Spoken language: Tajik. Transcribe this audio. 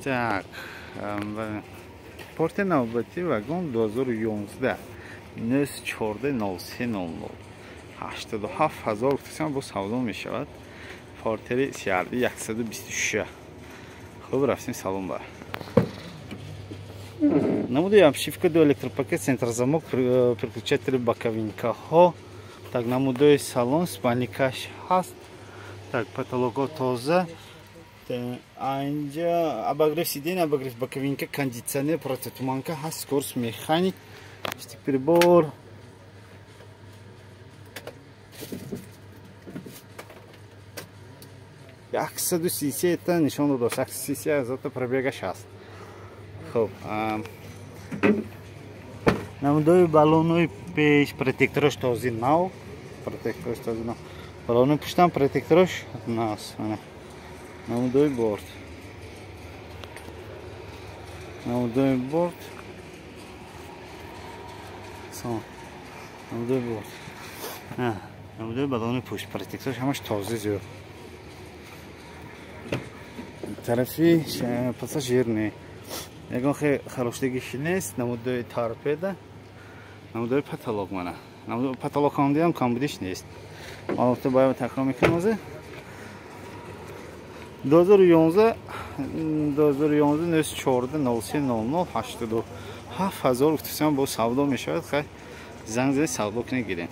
Так, порти навбати вагон 2011 040300 87000 гуфтам бо савдо мешавад. Портери CRD 123. Хуб, рафтем салон бар. Намуди обшивка до электропакет, центрозамок, переключатели боковинка. Так, намуди салон, спальникаш хаст. Так, потолок тоза. Анджа обогрев сиденья, обогрев боковинка, кондиционер, противотуманка, хаст, скорость механик, прибор. Аксаду сиси это нишон до сиси зато пробега шаст. Хоб. Намудой баллоной пеш протекторош този нау, протекторош този нау. Баллоной пуштам протекторош нас. Намудой борт. Намудой борт. Сон. Намудой борт. Намудой баллоной пуш протекторош хамаш този зё. Тарафи пассажирный. Ягон хороштагиш нест, намудой торпеда, намудой потолок мана. Намудой потолок хандиам камбудиш нест. Малофта баё такрар мекунем. 2011 040300 87000 гуфтам бо савдо мешавад. Хай занг зад савдо кунед гирем.